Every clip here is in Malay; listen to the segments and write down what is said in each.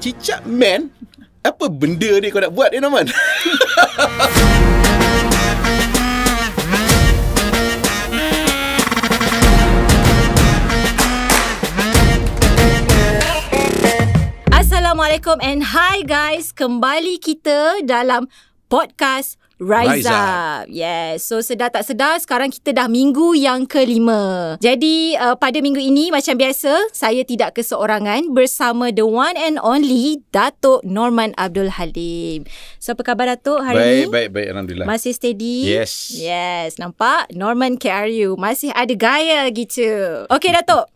Cicak man? Apa benda ni kau nak buat ni, Norman? Assalamualaikum and hi guys. Kembali kita dalam podcast Rise Up. Yes. So sedar tak sedar sekarang kita dah minggu yang kelima. Jadi pada minggu ini macam biasa saya tidak keseorangan bersama the one and only Datuk Norman Abdul Halim. So apa khabar Datuk hari ni? Baik. Alhamdulillah. Masih steady? Yes. Nampak? Norman KRU masih ada gaya gitu. Okey Datuk.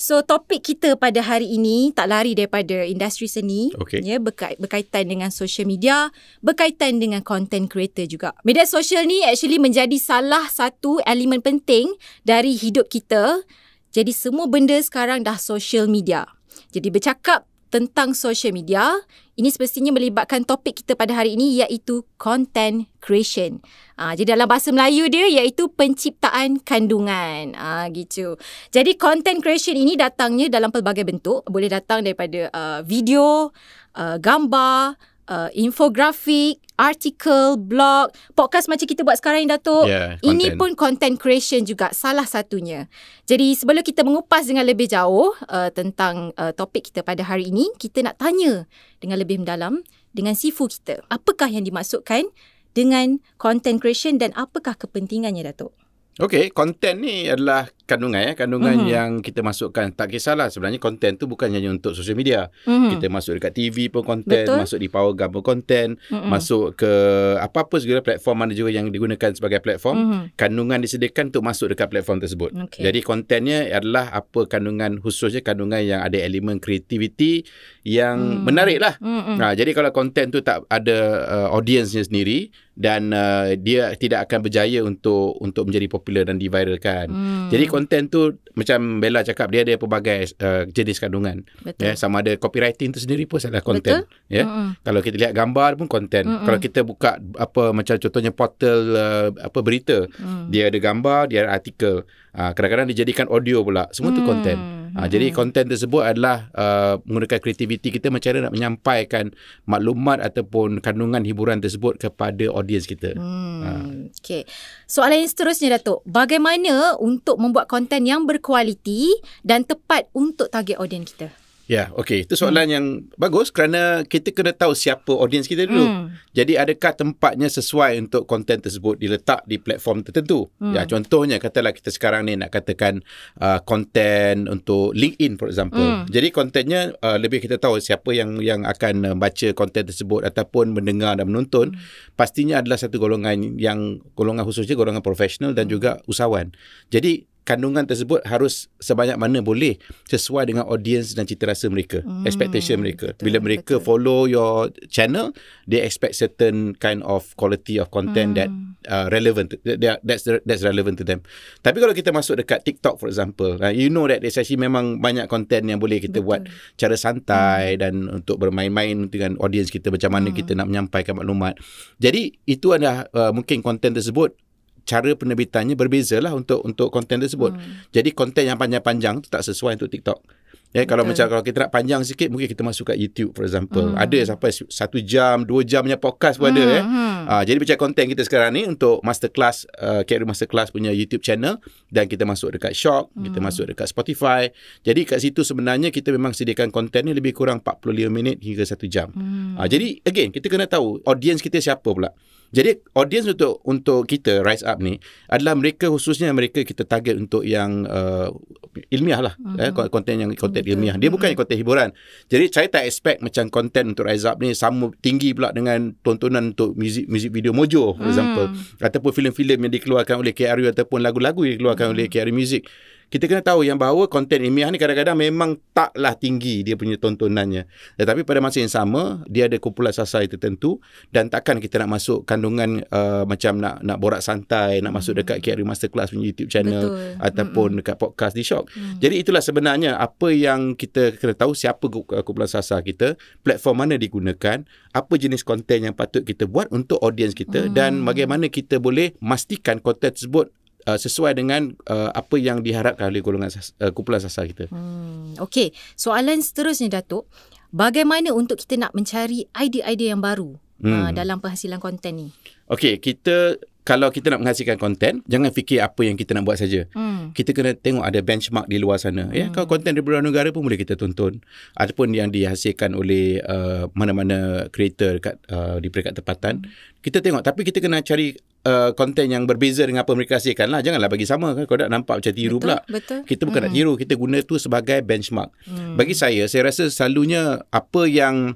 So topik kita pada hari ini tak lari daripada industri seni. Okay. Ya, berkaitan dengan social media, berkaitan dengan content creator juga. Media sosial ni actually menjadi salah satu elemen penting dari hidup kita. Jadi semua benda sekarang dah social media. Jadi bercakap tentang social media, ini semestinya melibatkan topik kita pada hari ini iaitu content creation. Jadi dalam bahasa Melayu dia iaitu penciptaan kandungan. Gitu. Jadi content creation ini datangnya dalam pelbagai bentuk. Boleh datang daripada video, gambar, infografik, artikel, blog, podcast macam kita buat sekarang ni Datuk. Ini pun content creation juga salah satunya. Jadi sebelum kita mengupas dengan lebih jauh tentang topik kita pada hari ini, kita nak tanya dengan lebih mendalam dengan Sifu kita. Apakah yang dimaksudkan dengan content creation dan apakah kepentingannya Datuk? Okey, konten ni adalah kandungan yang kita masukkan. Tak kisahlah sebenarnya konten tu bukan hanya untuk social media. Kita masuk dekat TV pun konten, masuk di Powergam pun konten, masuk ke apa-apa segala platform mana juga yang digunakan sebagai platform. Kandungan disediakan untuk masuk dekat platform tersebut. Jadi kontennya adalah apa kandungan, khususnya kandungan yang ada elemen kreativiti yang menarik lah. Jadi kalau konten tu tak ada audiensnya sendiri dan dia tidak akan berjaya untuk menjadi popular dan diviralkan. Jadi konten tu macam Bella cakap, dia ada pelbagai jenis kandungan. Ya, sama ada copywriting tu sendiri pun adalah konten. Ya. Kalau kita lihat gambar pun konten. Kalau kita buka apa macam contohnya portal berita, dia ada gambar, dia ada artikel. Kadang-kadang dijadikan audio pula. Semua tu konten. Jadi konten tersebut adalah menggunakan kreativiti kita macam mana nak menyampaikan maklumat ataupun kandungan hiburan tersebut kepada audiens kita. Okay. Soalan yang seterusnya Datuk, bagaimana untuk membuat konten yang berkualiti dan tepat untuk target audiens kita? Ya, okey. Itu soalan yang bagus kerana kita kena tahu siapa audiens kita dulu. Jadi adakah tempatnya sesuai untuk konten tersebut diletak di platform tertentu? Ya, contohnya katalah kita sekarang ni nak katakan konten untuk LinkedIn for example. Jadi kontennya lebih kita tahu siapa yang akan baca konten tersebut ataupun mendengar dan menonton. Pastinya adalah satu golongan khususnya golongan profesional dan juga usahawan. Jadi kandungan tersebut harus sebanyak mana boleh sesuai dengan audience dan cita rasa mereka, expectation mereka. Bila mereka follow your channel, they expect certain kind of quality of content that relevant. That's relevant to them. Tapi kalau kita masuk dekat TikTok for example, you know that there's actually memang banyak content yang boleh kita buat cara santai dan untuk bermain-main dengan audience kita, macam mana kita nak menyampaikan maklumat. Jadi itu adalah mungkin content tersebut cara penerbitannya berbezalah untuk konten tersebut. Jadi konten yang panjang-panjang tu tak sesuai untuk TikTok. Ya, kalau kita nak panjang sikit, mungkin kita masuk kat YouTube for example. Ada sampai 1 jam, 2 jam punya podcast pun ada. Jadi macam konten kita sekarang ni untuk masterclass, KRU Masterclass punya YouTube channel, dan kita masuk dekat Shock, kita masuk dekat Spotify. Jadi kat situ sebenarnya kita memang sediakan konten ni lebih kurang 45 minit hingga 1 jam. Jadi again, kita kena tahu audience kita siapa pula. Jadi audience untuk kita Rise Up ni adalah mereka, khususnya mereka kita target untuk yang ilmiah lah. Konten ilmiah. Dia bukan konten hiburan. Jadi saya tak expect macam konten untuk Rise Up ni sama tinggi pula dengan tontonan untuk music video Mojo for example, ataupun filem-filem yang dikeluarkan oleh KRU ataupun lagu-lagu yang dikeluarkan oleh KRU Music. Kita kena tahu yang bahawa konten ilmiah ni kadang-kadang memang taklah tinggi dia punya tontonannya. Tetapi pada masa yang sama, dia ada kumpulan sasar tertentu dan takkan kita nak masuk kandungan macam nak borak santai, nak masuk dekat KRU Masterclass punya YouTube channel ataupun dekat podcast di Shock. Jadi itulah sebenarnya apa yang kita kena tahu, siapa kumpulan sasar kita, platform mana digunakan, apa jenis konten yang patut kita buat untuk audiens kita dan bagaimana kita boleh memastikan konten tersebut sesuai dengan apa yang diharapkan oleh golongan kumpulan sasar kita. Okey, soalan seterusnya Datuk, bagaimana untuk kita nak mencari idea-idea yang baru dalam penghasilan konten ni? Okey, kalau kita nak menghasilkan konten, jangan fikir apa yang kita nak buat saja. Kita kena tengok ada benchmark di luar sana. Ya, kalau konten dari beberapa negara pun boleh kita tonton. Ataupun yang dihasilkan oleh mana-mana creator di peringkat tempatan. Kita tengok, tapi kita kena cari konten yang berbeza dengan apa mereka hasilkan lah. Janganlah bagi sama kan. Kalau nak nampak macam tiru pula. Betul. Kita bukan nak tiru, kita guna tu sebagai benchmark. Bagi saya rasa selalunya apa yang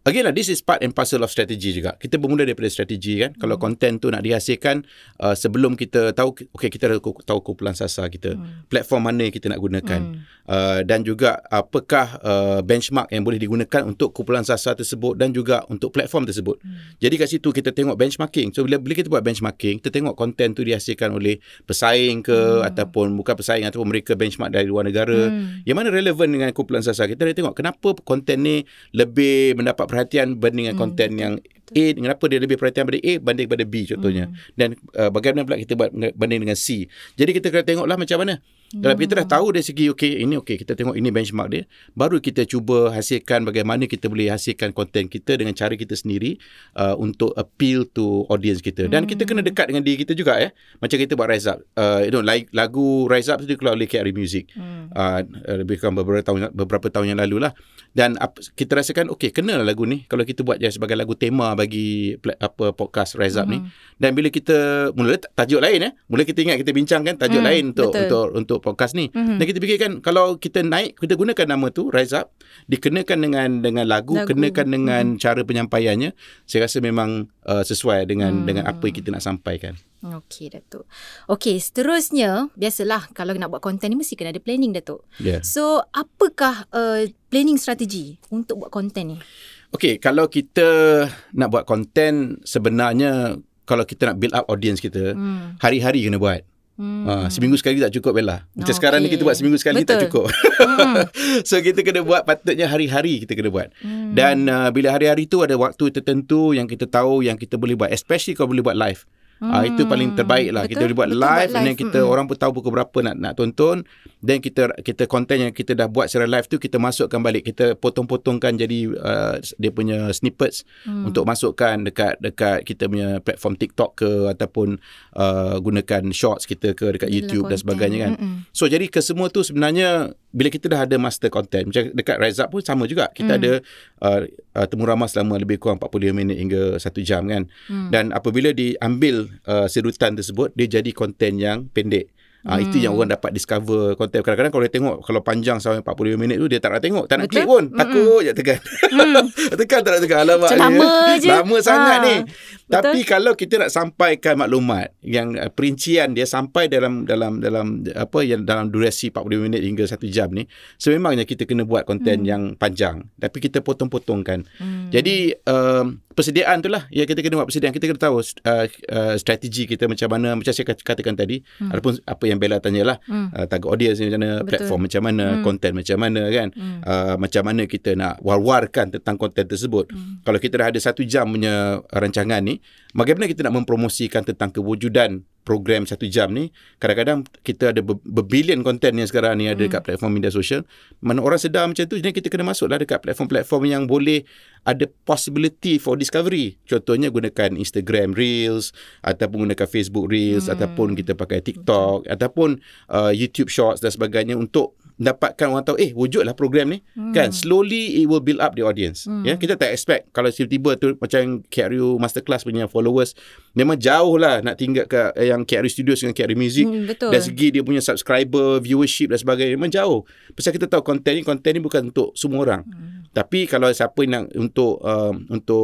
again lah, this is part and parcel of strategy juga. Kita bermula daripada strategi kan. Kalau konten tu nak dihasilkan, sebelum kita tahu, kita tahu kumpulan sasar kita, platform mana yang kita nak gunakan, dan juga apakah benchmark yang boleh digunakan untuk kumpulan sasar tersebut dan juga untuk platform tersebut. Jadi kat situ kita tengok benchmarking. So bila kita buat benchmarking, kita tengok konten tu dihasilkan oleh pesaing ke, ataupun bukan pesaing, ataupun mereka benchmark dari luar negara. Yang mana relevan dengan kumpulan sasar. Kita dah tengok kenapa konten ni lebih mendapat perhatian berbanding dengan konten yang A, kenapa dia lebih perhatian pada A banding pada B contohnya. Dan bagaimana pula kita buat banding dengan C. Jadi kita kena tengoklah macam mana. Kalau kita dah tahu dari segi kita tengok ini benchmark dia, baru kita cuba hasilkan bagaimana kita boleh hasilkan konten kita dengan cara kita sendiri untuk appeal to audience kita. Dan kita kena dekat dengan diri kita juga ya. Macam kita buat Rise Up. Lagu Rise Up tu dikeluar oleh KRI Music. Lebih kurang beberapa tahun yang lalu lah. Dan kita rasakan kenalah lagu ni kalau kita buat dia sebagai lagu tema bagi podcast Rise Up ni. Dan bila kita mula tajuk lain mula kita ingat kita bincangkan tajuk lain untuk podcast ni. Dan kita fikirkan kalau kita kita gunakan nama tu Rise Up, dikenakan dengan lagu. Kenakan dengan cara penyampaiannya, saya rasa memang sesuai dengan apa yang kita nak sampaikan. Okey, Datuk. Okey, seterusnya, biasalah kalau nak buat konten ni mesti kena ada planning, Datuk. Yeah. So, apakah planning strategi untuk buat konten ni? Okey, kalau kita nak buat konten, sebenarnya kalau kita nak build up audience kita, hari-hari kena buat. Seminggu sekali tak cukup, Bella. Macam sekarang ni kita buat seminggu sekali. Betul. Tak cukup. So kita kena buat, patutnya hari-hari kita kena buat. Dan bila hari-hari tu ada waktu tertentu yang kita tahu yang kita boleh buat, especially kalau boleh buat live. Itu paling terbaik lah. Kita boleh buat live, dan kita orang pun tahu pukul berapa nak tonton. Dan kita konten yang kita dah buat secara live tu kita masukkan balik, kita potong-potongkan jadi dia punya snippets untuk masukkan dekat kita punya platform TikTok ke, ataupun gunakan shorts kita ke dekat YouTube dan sebagainya kan. So jadi kesemua tu sebenarnya bila kita dah ada master content, macam dekat Rise Up pun sama juga. Kita ada temu ramah selama lebih kurang 45 minit hingga 1 jam kan. Dan apabila diambil sedutan tersebut, dia jadi konten yang pendek. Itu yang orang dapat discover konten. Kadang-kadang kalau dia tengok, kalau panjang sampai 45 minit tu, dia tak nak tengok, tak nak klik pun. Takut je tekan. Tekan tak nak tekan. Alamak, lama sangat ni. Tapi kalau kita nak sampaikan maklumat yang perincian dia sampai dalam durasi 45 minit hingga 1 jam ni, sememangnya kita kena buat konten yang panjang. Tapi kita potong-potongkan. Jadi persediaan tu lah. Ya, kita kena buat persediaan. Kita kena tahu strategi kita macam mana. Macam saya katakan tadi, ataupun apa yang Bella tanyalah, target audience macam mana, platform macam mana, konten macam mana kan, macam mana kita nak war-warkan tentang konten tersebut. Kalau kita dah ada 1 jam punya rancangan ni, bagaimana kita nak mempromosikan tentang kewujudan program 1 jam ni. Kadang-kadang kita ada berbilion konten yang sekarang ni ada dekat platform media sosial. Mana orang sedar macam tu, jadi kita kena masuklah dekat platform-platform yang boleh ada possibility for discovery. Contohnya gunakan Instagram Reels, ataupun gunakan Facebook Reels, ataupun kita pakai TikTok, ataupun YouTube Shorts dan sebagainya untuk dapatkan orang tahu wujudlah program ni kan. Slowly it will build up the audience. Ya, kita tak expect kalau tiba-tiba tu macam KRU Masterclass punya followers memang jauh lah nak tinggal ke yang KRU Studios dengan KRU Music. Dari segi dia punya subscriber, viewership dan sebagainya memang jauh. Pasal kita tahu konten ni bukan untuk semua orang. Tapi kalau siapa yang untuk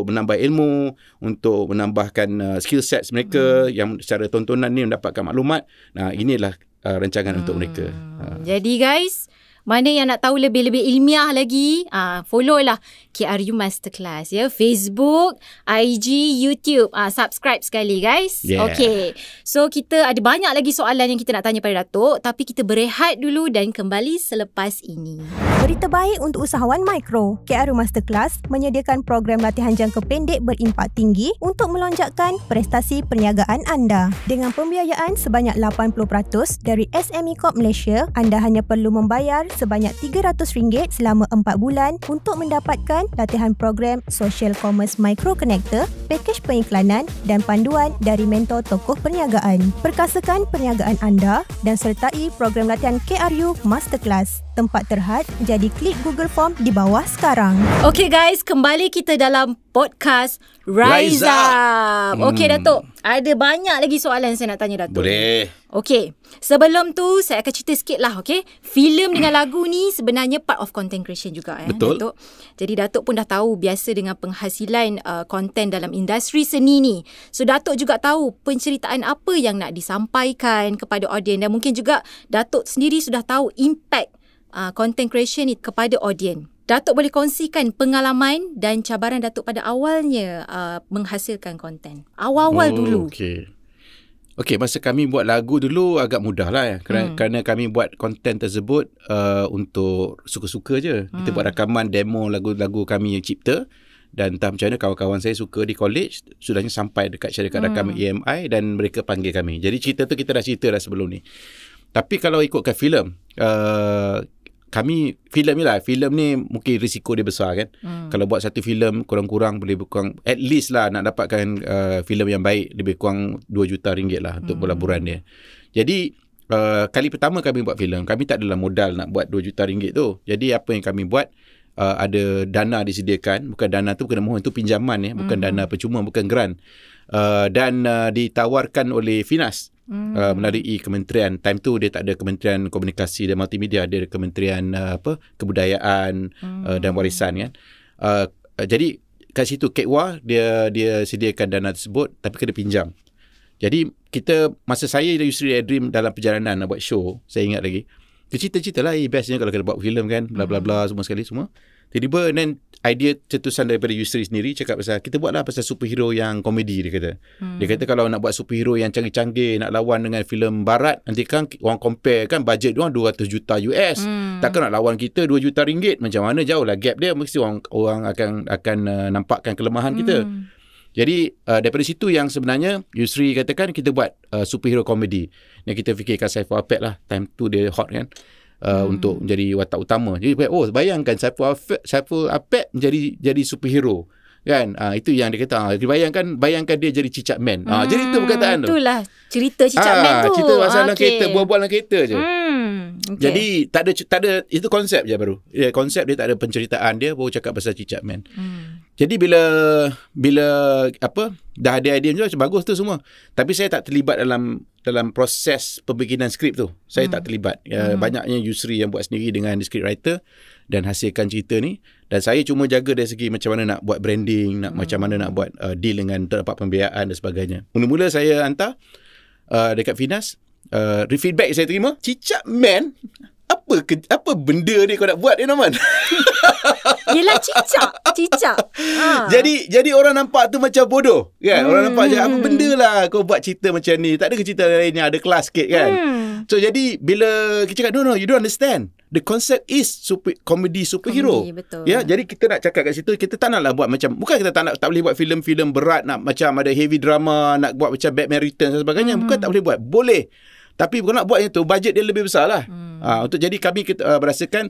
menambah ilmu, untuk menambahkan skill sets mereka yang secara tontonan ni mendapatkan maklumat, inilah rancangan untuk mereka. Jadi guys, mana yang nak tahu lebih-lebih ilmiah lagi, follow lah KRU Masterclass ya, Facebook, IG, YouTube. Subscribe sekali guys. Okay. So kita ada banyak lagi soalan yang kita nak tanya pada Datuk, tapi kita berehat dulu dan kembali selepas ini. Berita baik untuk usahawan mikro. KRU Masterclass menyediakan program latihan jangka pendek berimpak tinggi untuk melonjakkan prestasi perniagaan anda. Dengan pembiayaan sebanyak 80% dari SME Corp Malaysia, anda hanya perlu membayar sebanyak RM300 selama 4 bulan untuk mendapatkan latihan program Social Commerce Micro Connector, pakej pengiklanan dan panduan dari mentor tokoh perniagaan. Perkasakan perniagaan anda dan sertai program latihan KRU Masterclass. Tempat terhad, jadi klik Google Form di bawah sekarang. Okay guys, kembali kita dalam podcast Rise Up. Okay Datuk, ada banyak lagi soalan saya nak tanya Datuk. Boleh. Okay, sebelum tu saya akan cerita sikit lah, okay. Filem dengan lagu ni sebenarnya part of content creation juga. Betul. Datuk. Jadi Datuk pun dah tahu biasa dengan penghasilan konten dalam industri seni ni. So Datuk juga tahu penceritaan apa yang nak disampaikan kepada audiens, dan mungkin juga Datuk sendiri sudah tahu impact content creation ni kepada audiens. Datuk boleh kongsikan pengalaman dan cabaran Datuk pada awalnya menghasilkan konten. Awal-awal dulu. Okey, masa kami buat lagu dulu agak mudah lah ya. Kerana kami buat konten tersebut untuk suka-suka je. Kita buat rakaman demo lagu-lagu kami yang cipta. Dan entah macam mana kawan-kawan saya suka di college, sudahnya sampai dekat syarikat rakaman EMI dan mereka panggil kami. Jadi cerita tu kita dah cerita dah sebelum ni. Tapi kalau ikutkan filem, filem ni mungkin risiko dia besar kan. Kalau buat satu filem kurang-kurang boleh kurang at least lah nak dapatkan filem yang baik lebih kurang RM2 juta lah untuk pelaburan dia. Jadi kali pertama kami buat filem, kami tak adalah modal nak buat RM2 juta tu. Jadi apa yang kami buat, ada dana disediakan, bukan dana tu kena mohon, itu pinjaman ya, bukan dana percuma, bukan grant. Dan ditawarkan oleh Finas. Melalui kementerian. Time tu dia tak ada Kementerian Komunikasi dan Multimedia, dia ada Kementerian Kebudayaan dan Warisan kan. Jadi kat situ KEWA dia sediakan dana tersebut, tapi kena pinjam. Jadi kita, masa saya dan Yusri Adrim dalam perjalanan nak buat show, saya ingat lagi, cerita-cerita lah bestnya kalau kena buat filem kan, bla bla bla semua. Tiba-tiba then idea cetusan daripada Yusri sendiri cakap pasal kita buatlah pasal superhero yang komedi, dia kata. Dia kata kalau nak buat superhero yang canggih-canggih, nak lawan dengan filem barat, nanti kan orang compare kan bajet dia orang $200 juta US. Takkan nak lawan kita RM2 juta. Macam mana, jauh lah gap dia, mesti orang akan nampakkan kelemahan kita. Jadi daripada situ yang sebenarnya Yusri katakan kita buat superhero komedi. Yang kita fikirkan Saiful Apek lah, time tu dia hot kan. Untuk menjadi watak utama. Jadi bayangkan Saiful Apek jadi superhero kan. Itu yang dia kata. Bayangkan dia jadi Cicak Man. Jadi itu perkataan tu. Itulah cerita Cicak Man tu. Cerita pasal kereta, bual-bual dalam kereta je. Okay. Jadi tak ada itu konsep je baru. Konsep dia tak ada penceritaan dia, baru cakap pasal Cicak Man. Jadi bila dah ada idea macam bagus tu semua. Tapi saya tak terlibat dalam proses pembikinan skrip tu. Saya tak terlibat. Banyaknya Yusri yang buat sendiri dengan script writer dan hasilkan cerita ni, dan saya cuma jaga dari segi macam mana nak buat branding, macam mana nak buat deal dengan dapat pembiayaan dan sebagainya. Mula-mula saya hantar dekat Finas, feedback saya terima, Cicak Man, apa benda ni kau nak buat ni Norman? Yelah cicak. Jadi orang nampak tu macam bodoh kan. Orang nampak je apa benda lah kau buat cerita macam ni. Tak ada ke cerita lain yang ada kelas sikit kan. So jadi bila kita cakap no you don't understand. The concept is comedy superhero. Betul. Ya, jadi kita nak cakap kat situ, kita tak naklah buat macam, bukan kita tak boleh buat filem-filem berat nak macam ada heavy drama, nak buat macam Batman Returns dan sebagainya. Bukan tak boleh buat. Boleh. Tapi bukan nak buat yang tu, bajet dia lebih besar lah. Untuk jadi kami berasakan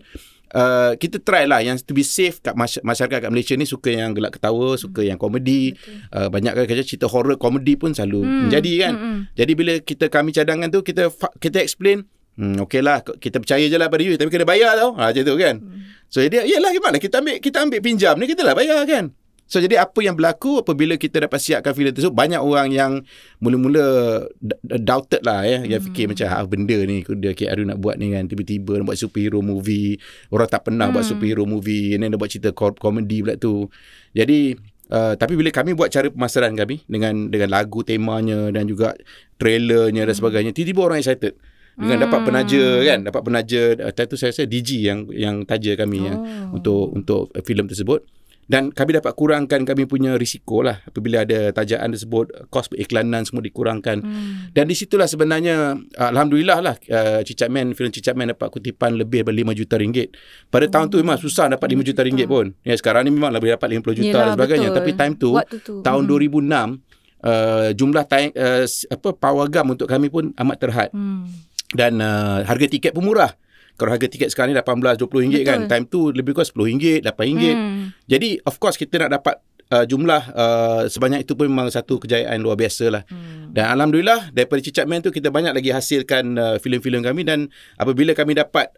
kita try lah yang to be safe kat masyarakat kat Malaysia ni suka yang gelak ketawa, suka yang komedi. Banyak kali cerita horror komedi pun selalu menjadi kan. Jadi bila kami cadangan tu, kita explain, okey lah, kita percaya je lah pada you, tapi kena bayar tau. Macam tu kan. So dia, yelah gimana kita ambil pinjam ni, kita lah bayar kan. So jadi apa yang berlaku apabila kita dapat siapkan filem tersebut, banyak orang yang mula-mula doubted lah ya, yang fikir macam benda ni dia KRU nak buat ni kan, tiba-tiba nak buat superhero movie, orang tak pernah buat superhero movie, and then dia buat cerita komedi pula tu. Jadi tapi bila kami buat cara pemasaran kami dengan lagu temanya dan juga trailernya dan sebagainya, tiba-tiba orang excited dengan dapat penaja tu saya rasa DG yang taja kami untuk filem tersebut. Dan kami dapat kurangkan kami punya risiko lah apabila ada tajaan tersebut, kos periklanan semua dikurangkan. Dan di situlah sebenarnya alhamdulillah lah filem Cicak Man dapat kutipan lebih daripada RM5 juta. Pada tahun tu memang susah dapat RM5 juta pun. Ya, sekarang ni memang lebih dapat RM50 juta dan sebagainya. Betul. Tapi time tu tahun 2006 jumlah pawagam untuk kami pun amat terhad. Dan harga tiket pun murah. Kalau harga tiket sekarang ni RM18-20 kan. Time tu lebih kurang RM10, RM8. Jadi of course kita nak dapat jumlah sebanyak itu pun memang satu kejayaan luar biasa lah. Dan alhamdulillah daripada Cicak Man tu kita banyak lagi hasilkan filem-filem kami, dan apabila kami dapat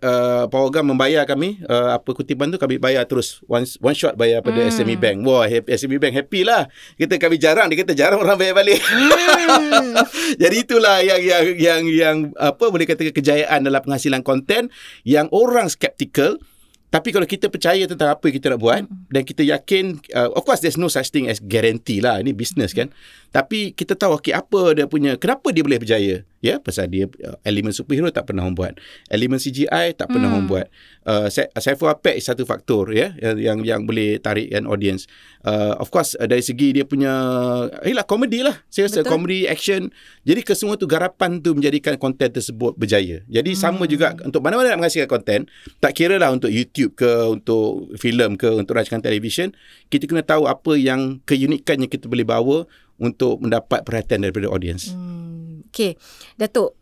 program membayar kami kutipan tu, kami bayar terus one shot bayar pada SME Bank. Wah, SME Bank happy lah. Kami jarang, dia kata jarang orang bayar balik. Jadi itulah yang boleh katakan kejayaan dalam penghasilan konten yang orang skeptical. Tapi kalau kita percaya tentang apa yang kita nak buat dan kita yakin, of course there's no such thing as guarantee lah, ini business kan. Tapi kita tahu apa dia punya, kenapa dia boleh berjaya. Ya, pasal dia elemen superhero tak pernah orang buat. Elemen CGI tak pernah orang buat. Saiful Apek satu faktor ya yang boleh tarikkan audience. Of course dari segi dia punya komedi lah. Saya rasa komedi, action. Jadi kesemua tu garapan tu menjadikan konten tersebut berjaya. Jadi sama juga untuk mana-mana nak menghasilkan konten, tak kira lah untuk YouTube ke, untuk filem ke, untuk rancangan televisyen, kita kena tahu apa yang keunikan yang kita boleh bawa untuk mendapat perhatian daripada audience. Okay, Datuk,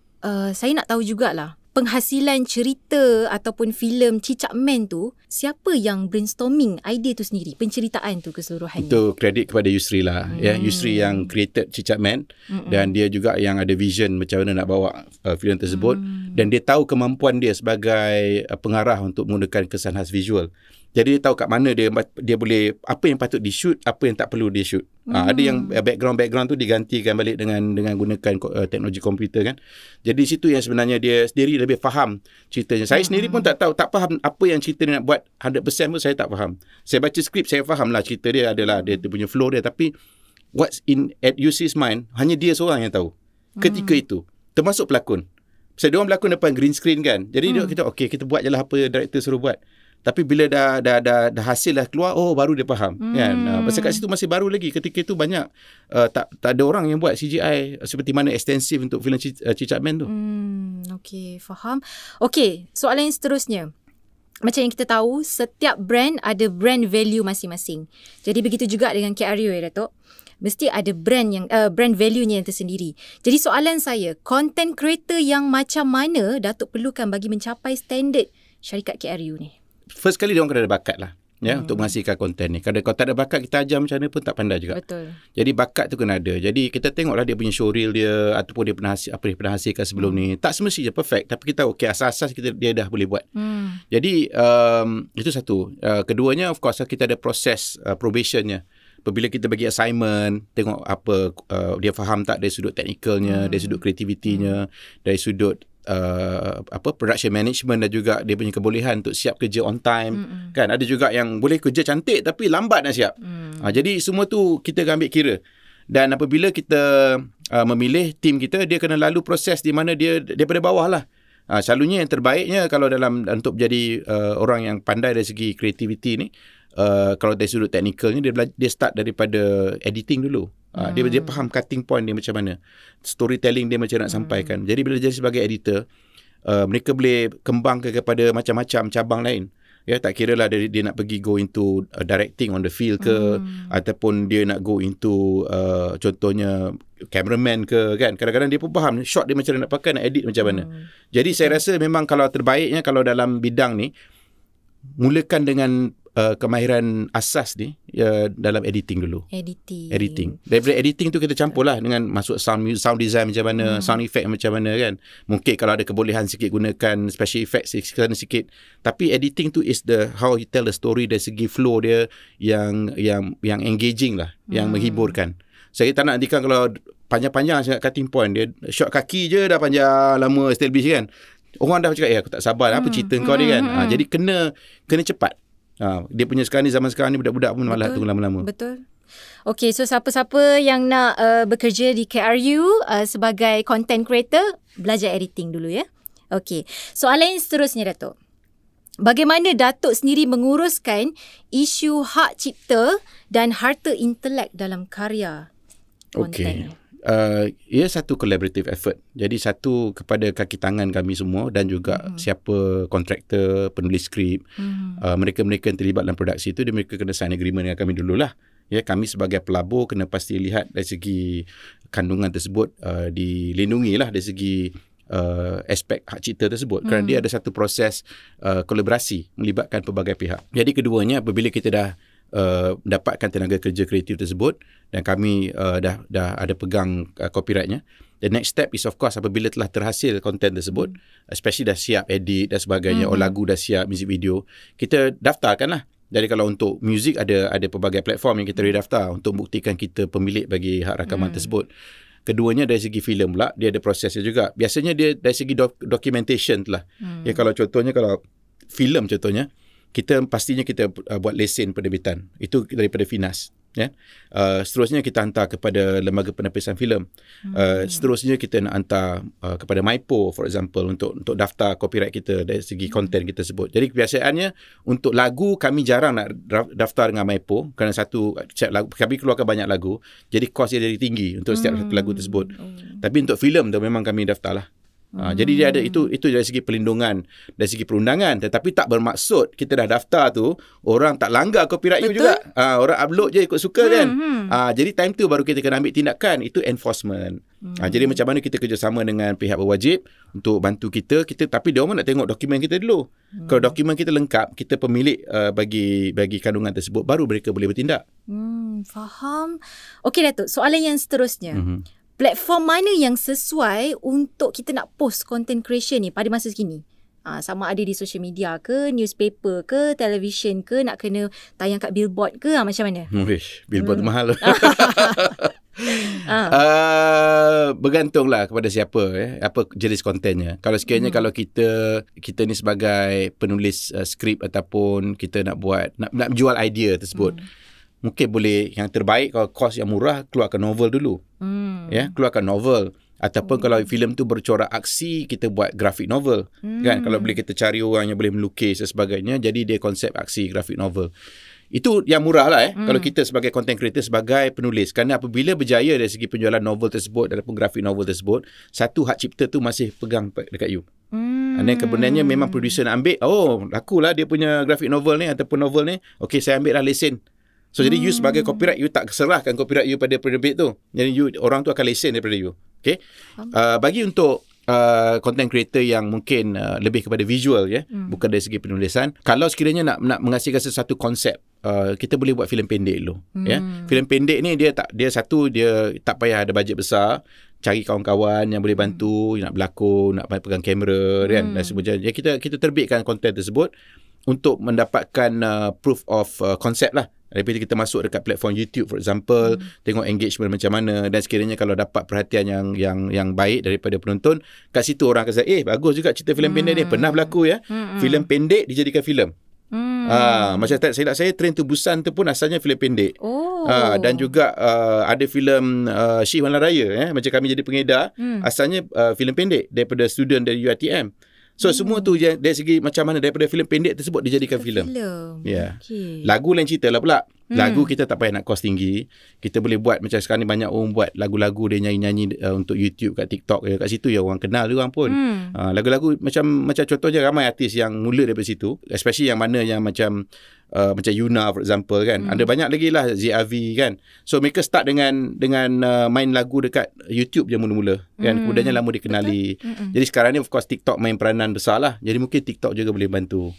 saya nak tahu jugalah penghasilan cerita ataupun filem Cicak Man tu, siapa yang brainstorming idea tu sendiri, penceritaan tu keseluruhannya? Itu kredit kepada Yusri lah. Ya, Yusri yang created Cicak Man, dan dia juga yang ada vision macam mana nak bawa filem tersebut, dan dia tahu kemampuan dia sebagai pengarah untuk menggunakan kesan khas visual. Jadi dia tahu kat mana dia boleh, apa yang patut di shoot, apa yang tak perlu dia shoot. Ada yang background tu digantikan balik dengan gunakan teknologi komputer kan. Jadi situ yang sebenarnya dia sendiri lebih faham ceritanya. Saya sendiri pun tak faham apa yang cerita dia nak buat 100% pun saya tak faham. Saya baca skrip, saya faham lah cerita dia adalah dia punya flow dia, tapi what's in at Yusri's mind hanya dia seorang yang tahu ketika itu, termasuk pelakon. Sebab dia orang pelakon depan green screen kan. Jadi dia kita kita buat je lah apa director suruh buat. Tapi bila dah hasil dah keluar, baru dia faham kan. Pasal kat situ masih baru lagi. Ketika itu banyak tak ada orang yang buat CGI seperti mana ekstensif untuk filem Cicak Man tu. Okey, faham. Okey, soalan yang seterusnya. Macam yang kita tahu, setiap brand ada brand value masing-masing. Jadi begitu juga dengan KRU ya Datuk. Mesti ada brand value-nya yang tersendiri. Jadi soalan saya, content creator yang macam mana Datuk perlukan bagi mencapai standard syarikat KRU ni? First kali dia orang kena ada bakat lah untuk menghasilkan konten ni. Kalau tak ada bakat, kita ajar macam mana pun tak pandai juga. Betul. Jadi bakat tu kena ada. Jadi kita tengoklah dia punya showreel dia, ataupun dia pernah hasilkan sebelum ni. Tak semestinya perfect, tapi kita asas-asas dia dah boleh buat. Jadi itu satu. Keduanya of course kita ada proses probationnya. Apabila kita bagi assignment, tengok apa dia faham tak dari sudut teknikalnya, dari sudut kreativitinya, dari sudut production management, dan juga dia punya kebolehan untuk siap kerja on time. Kan ada juga yang boleh kerja cantik tapi lambat nak siap. Jadi semua tu kita ambil kira. Dan apabila kita memilih tim kita, dia kena lalu proses di mana dia daripada bawah lah. Selalunya yang terbaiknya kalau dalam untuk menjadi orang yang pandai dari segi kreativiti ni, kalau dari sudut teknikalnya, dia start daripada editing dulu. Dia faham cutting point dia macam mana, storytelling dia macam nak sampaikan. Jadi bila jadi sebagai editor, mereka boleh kembang kepada macam-macam cabang lain. Ya, tak kira lah dia nak pergi go into directing on the field ke, ataupun dia nak go into contohnya cameraman ke kan. Kadang-kadang dia pun faham shot dia macam mana nak pakai, nak edit macam mana. Jadi saya rasa memang kalau terbaiknya, kalau dalam bidang ni, mulakan dengan kemahiran asas ni dalam editing dulu. Editing. Daripada editing tu kita campur lah dengan masuk sound design macam mana, sound effect macam mana kan. Mungkin kalau ada kebolehan sikit gunakan special effects sikit. Tapi editing tu is how you tell the story dari segi flow dia yang engaging lah, yang menghiburkan. Saya tak nak nantikan kalau panjang-panjang sangat cutting point dia, shot kaki je dah panjang lama establish kan. Orang dah cakap, aku tak sabar apa cerita kau ni kan. Jadi kena cepat. Dia punya zaman sekarang ni budak-budak pun malah tunggu lama-lama. Betul. Okey, so siapa-siapa yang nak bekerja di KRU sebagai content creator, belajar editing dulu ya. Okey, soalan yang seterusnya Datuk. Bagaimana Datuk sendiri menguruskan isu hak cipta dan harta intelek dalam karya konten? Ia satu collaborative effort. Jadi satu kepada kaki tangan kami semua, dan juga siapa kontraktor, penulis skrip, mereka-mereka yang terlibat dalam produksi itu, mereka kena sign agreement dengan kami dululah. Ya, kami sebagai pelabur kena pasti lihat dari segi kandungan tersebut dilindungi lah dari segi aspek hak cipta tersebut kerana dia ada satu proses kolaborasi melibatkan pelbagai pihak. Jadi keduanya, apabila kita dah dapatkan tenaga kerja kreatif tersebut dan kami dah ada pegang copyrightnya, the next step is of course apabila telah terhasil konten tersebut, especially dah siap edit dan sebagainya, lagu dah siap, music video, kita daftarkan lah. Jadi kalau untuk muzik ada pelbagai platform yang kita boleh daftar untuk buktikan kita pemilik bagi hak rakaman tersebut. Keduanya dari segi filem pula, dia ada prosesnya juga. Biasanya dia dari segi documentation lah. Ya, kalau contohnya, kalau filem contohnya, pastinya kita buat lesen penerbitan. Itu daripada Finas. Ya. Seterusnya kita hantar kepada lembaga penepisan filem. Seterusnya kita nak hantar kepada MyPo for example untuk daftar copyright kita dari segi konten kita sebut. Jadi kebiasaannya untuk lagu kami jarang nak daftar dengan MyPo kerana kami keluarkan banyak lagu, jadi kos dia jadi tinggi untuk setiap satu lagu tersebut. Tapi untuk filem tu memang kami daftar lah. Jadi dia ada itu dari segi pelindungan, dari segi perundangan, tetapi tak bermaksud kita dah daftar tu orang tak langgar copyright you juga. Orang upload je ikut suka kan. Jadi time tu baru kita kena ambil tindakan, itu enforcement. Jadi macam mana kita kerjasama dengan pihak berwajib untuk bantu kita tapi dia orang nak tengok dokumen kita dulu. Kalau dokumen kita lengkap, kita pemilik bagi kandungan tersebut, baru mereka boleh bertindak. Faham. Okey Datuk, soalan yang seterusnya. Platform mana yang sesuai untuk kita nak post content creation ni pada masa sekini? Sama ada di social media ke, newspaper ke, television ke, nak kena tayang kat billboard ke, macam mana? Billboard mahal. Bergantunglah kepada siapa, apa jenis kontennya. Kalau sekiranya kalau kita ni sebagai penulis skrip ataupun kita nak jual idea tersebut, mungkin boleh yang terbaik kalau kos yang murah, keluarkan novel dulu. Keluarkan novel. Ataupun kalau filem tu bercorak aksi, kita buat graphic novel. Kan? Kalau boleh kita cari orang yang boleh melukis dan sebagainya, jadi dia konsep aksi graphic novel. Itu yang murah lah kalau kita sebagai content creator, sebagai penulis. Kerana apabila berjaya dari segi penjualan novel tersebut ataupun graphic novel tersebut, satu hak cipta tu masih pegang dekat you. Dan kebenarannya memang producer nak ambil, lakulah dia punya graphic novel ni ataupun novel ni, okey saya ambil lah lesen. So jadi you sebagai copyright, you tak serahkan copyright you pada penerbit tu. Jadi orang tu akan lesen daripada you. Okay. Bagi untuk content creator yang mungkin lebih kepada visual, bukan dari segi penulisan, kalau sekiranya nak menghasilkan sesuatu konsep, kita boleh buat filem pendek dulu. Filem pendek ni dia tak payah ada bajet besar, cari kawan-kawan yang boleh bantu, nak berlakon, nak pegang kamera kan, dan sebagainya. Jadi kita terbitkan konten tersebut untuk mendapatkan proof of concept lah. Daripada kita masuk dekat platform YouTube for example, tengok engagement macam mana, dan sekiranya kalau dapat perhatian yang baik daripada penonton, kat situ orang akan kata, bagus juga cerita filem pendek ni, pernah berlaku filem pendek dijadikan filem. Macam silap saya Train to Busan tu pun asalnya filem pendek. Dan juga ada filem Syekh Malan Raya, macam kami jadi pengedar, asalnya filem pendek daripada student dari UiTM. So semua tu dari segi macam mana daripada filem pendek tersebut dijadikan filem. Okay. Lagu lain cerita lah pula. Lagu kita tak payah nak kos tinggi. Kita boleh buat macam sekarang ni banyak orang buat lagu-lagu dia nyanyi-nyanyi untuk YouTube, kat TikTok, kat situ ya orang kenal dia orang pun. Lagu-lagu macam contohnya ramai artis yang mula daripada situ, especially yang mana yang macam Yuna for example kan. Ada banyak lagi lah, ZRV kan. So mereka start dengan main lagu dekat YouTube je mula-mula kan. Kemudiannya lama dikenali. Jadi sekarang ni of course TikTok main peranan besar lah. Jadi mungkin TikTok juga boleh bantu.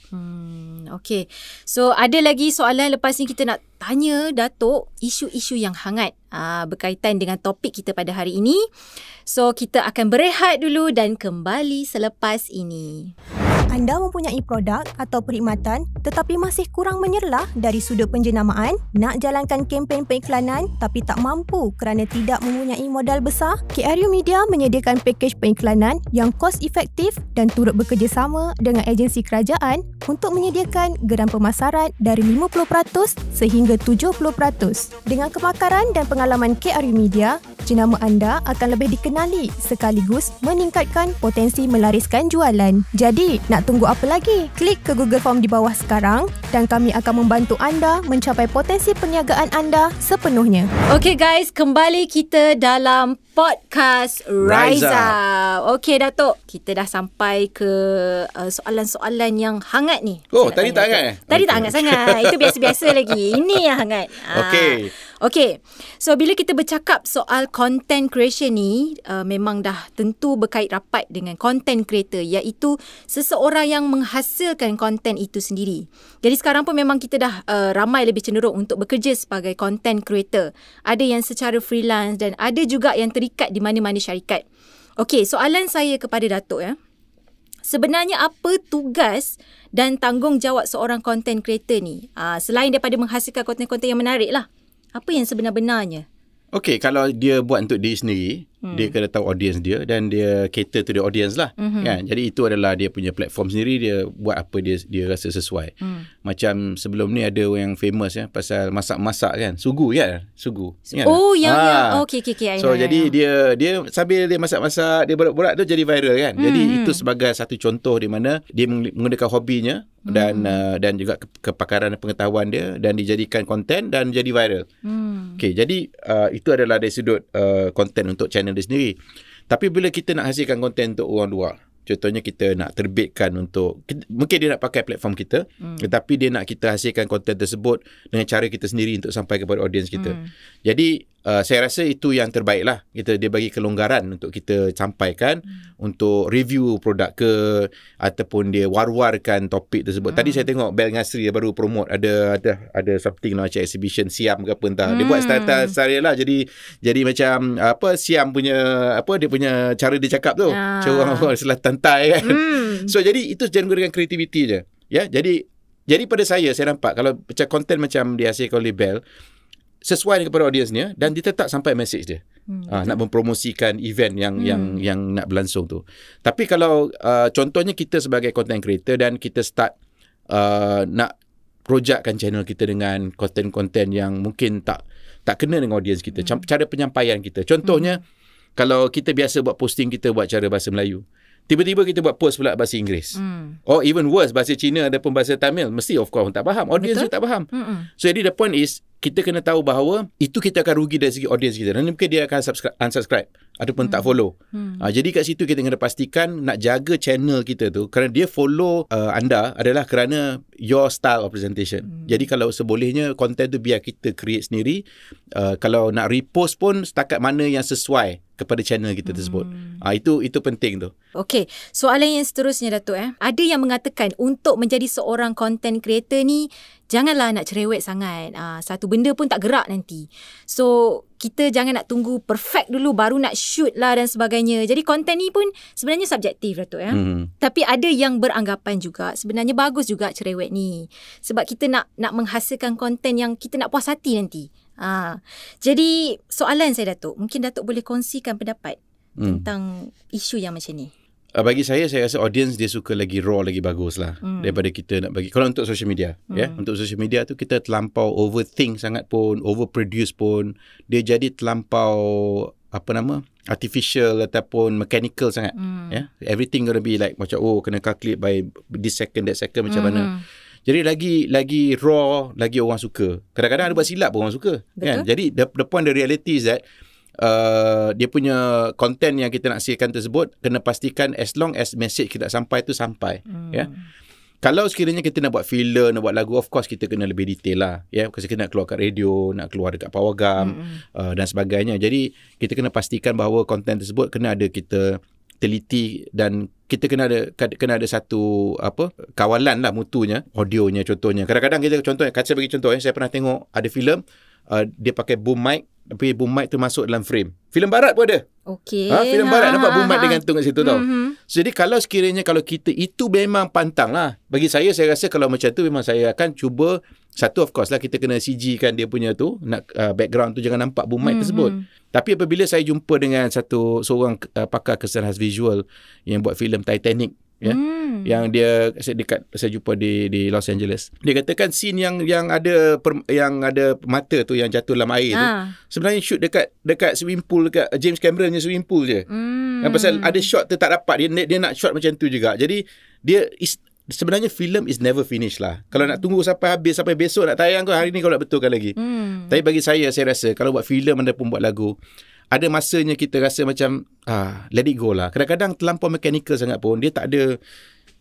Okay. So ada lagi soalan lepas ni kita nak tanya Datuk isu-isu yang hangat berkaitan dengan topik kita pada hari ini. So kita akan berehat dulu dan kembali selepas ini. Anda mempunyai produk atau perkhidmatan tetapi masih kurang menyerlah dari sudut penjenamaan? Nak jalankan kempen periklanan tapi tak mampu kerana tidak mempunyai modal besar? KRU Media menyediakan pakej periklanan yang kos efektif dan turut bekerjasama dengan agensi kerajaan untuk menyediakan geran pemasaran dari 50% sehingga 70%. Dengan kepakaran dan pengalaman KRU Media, jenama anda akan lebih dikenali sekaligus meningkatkan potensi melariskan jualan. Jadi, nak tunggu apa lagi? Klik ke Google Form di bawah sekarang dan kami akan membantu anda mencapai potensi perniagaan anda sepenuhnya. Okay guys, kembali kita dalam podcast Rise Up. Okay Datuk, kita dah sampai ke soalan-soalan yang hangat ni. Tadi tak hangat? Tadi tak hangat sangat. Itu biasa-biasa lagi. Ini yang hangat. Okay, so bila kita bercakap soal content creation ni, memang dah tentu berkait rapat dengan content creator, iaitu seseorang yang menghasilkan content itu sendiri. Jadi sekarang pun memang kita dah ramai lebih cenderung untuk bekerja sebagai content creator. Ada yang secara freelance dan ada juga yang terikat di mana-mana syarikat. Okay, soalan saya kepada Datuk ya. Sebenarnya apa tugas dan tanggungjawab seorang content creator ni? Selain daripada menghasilkan konten-konten yang menarik lah. Apa yang sebenar-benarnya? Okay, kalau dia buat untuk diri sendiri, dia kena tahu audience dia dan dia cater to the audience lah. Kan? Jadi itu adalah dia punya platform sendiri, dia buat apa dia rasa sesuai. Macam sebelum ni ada yang famous ya, pasal masak-masak kan. Sugu kan? Sugu. Oh, yang okay. So jadi dia sambil dia masak-masak, dia borak-borak tu jadi viral kan. Jadi itu sebagai satu contoh di mana dia menggunakan hobinya dan juga kepakaran dan pengetahuan dia dan dijadikan konten dan jadi viral. Okay, jadi itu adalah dari sudut konten untuk channel dia sendiri. Tapi bila kita nak hasilkan konten untuk orang luar, contohnya kita nak terbitkan untuk, mungkin dia nak pakai platform kita, tetapi dia nak kita hasilkan konten tersebut dengan cara kita sendiri untuk sampai kepada audiens kita. Jadi saya rasa itu yang terbaik lah. Dia bagi kelonggaran untuk kita sampaikan untuk review produk ke ataupun dia war-warkan topik tersebut. Tadi saya tengok Bel Ngasri dia baru promote ada something lah macam exhibition Siam ke apa entah. Dia buat style lah, jadi macam apa Siam punya dia punya cara dia cakap tu. Cara orang Selatan Thai kan. So jadi itu jangan gunakan kreativiti je. Ya, jadi pada saya nampak kalau macam konten macam dihasilkan oleh Bel sesuai kepada audiensnya dan dia tetap sampai message dia. Nak mempromosikan event yang nak berlangsung tu. Tapi kalau contohnya kita sebagai content creator dan kita start nak projekkan channel kita dengan konten-konten yang mungkin tak kena dengan audiens kita, cara penyampaian kita. Contohnya kalau kita biasa buat posting, kita buat cara bahasa Melayu. Tiba-tiba kita buat post pula bahasa Inggeris. Or even worse, bahasa Cina ataupun bahasa Tamil. Mesti of course tak faham. Audience juga tak faham. So jadi the point is, kita kena tahu bahawa itu kita akan rugi dari segi audience kita. Dan mungkin dia akan unsubscribe ataupun tak follow. Jadi kat situ kita kena pastikan nak jaga channel kita tu. Kerana dia follow anda adalah kerana your style of presentation. Jadi kalau sebolehnya konten tu biar kita create sendiri. Kalau nak repost pun setakat mana yang sesuai kepada channel kita tersebut. Itu penting tu. Okey, soalan yang seterusnya Datuk Ada yang mengatakan untuk menjadi seorang content creator ni janganlah nak cerewet sangat. Satu benda pun tak gerak nanti. So kita jangan nak tunggu perfect dulu baru nak shoot lah dan sebagainya. Jadi konten ni pun sebenarnya subjektif Datuk Tapi ada yang beranggapan juga sebenarnya bagus juga cerewet ni. Sebab kita nak menghasilkan konten yang kita nak puas hati nanti. Jadi soalan saya Datuk, mungkin Datuk boleh kongsikan pendapat tentang isu yang macam ni. Bagi saya rasa audience dia suka lagi raw, lagi bagus lah daripada kita nak bagi. Kalau untuk social media untuk social media tu kita terlampau overthink sangat pun, overproduce pun, dia jadi terlampau artificial ataupun mechanical sangat. Everything gonna be like macam kena calculate by this second that second macam mana. Jadi lagi raw, lagi orang suka. Kadang-kadang ada buat silap pun orang suka. Kan? Jadi the point, the reality is that dia punya konten yang kita nak hasilkan tersebut kena pastikan as long as message kita sampai tu sampai. Kalau sekiranya kita nak buat filem, nak buat lagu, of course kita kena lebih detail lah. Because kita nak keluar kat radio, nak keluar dekat Pawagam dan sebagainya. Jadi kita kena pastikan bahawa konten tersebut kena ada kita teliti dan kita kena ada satu kawalan lah mutunya, audionya contohnya. Kadang-kadang kita saya bagi contoh saya pernah tengok ada filem dia pakai boom mic, tapi boom mic tu masuk dalam frame. Filem barat pun ada. Okey. Filem barat nampak boom mic dia gantung kat situ tau. So, jadi kalau sekiranya kita itu memang pantang lah. Bagi saya rasa kalau macam tu memang saya akan cuba satu, of course lah kita kena CG kan dia punya tu, nak background tu jangan nampak boom mic tersebut. Tapi apabila saya jumpa dengan seorang pakar kesan khas visual yang buat filem Titanic yang dia saya jumpa di Los Angeles, dia katakan scene yang ada mata tu yang jatuh dalam air tu sebenarnya shoot dekat swimming pool, dekat James Cameron punya swimming pool je. Yang pasal ada shot tu tak dapat, dia nak shot macam tu juga. Jadi sebenarnya filem is never finish lah. Kalau nak tunggu sampai habis, sampai besok nak tayang ke, hari ni kau nak betulkan lagi. Tapi bagi saya rasa kalau buat filem ataupun buat lagu, ada masanya kita rasa macam let it go lah. Kadang-kadang terlampau mechanical sangat pun dia tak ada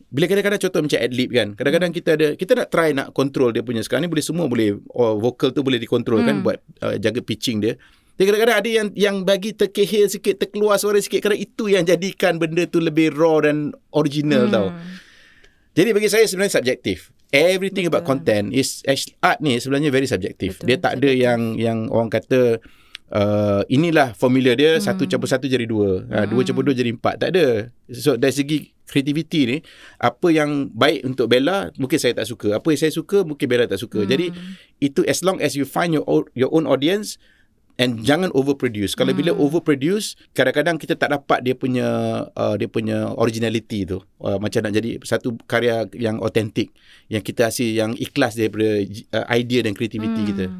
bila kadang-kadang contoh macam adlib kan, kadang-kadang kita nak try nak control dia punya. Sekarang ni semua boleh, vocal tu boleh dikontrol kan, buat jaga pitching dia. Jadi kadang-kadang ada yang bagi terkehil sikit, terkeluar suara sikit, kerana itu yang jadikan benda tu lebih raw dan original tau. Jadi bagi saya sebenarnya subjektif. Everything about content is, art ni sebenarnya very subjektif. Dia tak ada yang orang kata inilah formula dia, 1+1 jadi 2, 2+2 jadi 4. Tak ada. So dari segi kreativiti ni, apa yang baik untuk Bella mungkin saya tak suka, apa yang saya suka mungkin Bella tak suka. Jadi itu as long as you find your own audience, and jangan overproduce. Kalau bila overproduce, kadang-kadang kita tak dapat dia punya originality tu. Macam nak jadi satu karya yang autentik, yang kita hasil yang ikhlas daripada idea dan kreativiti kita.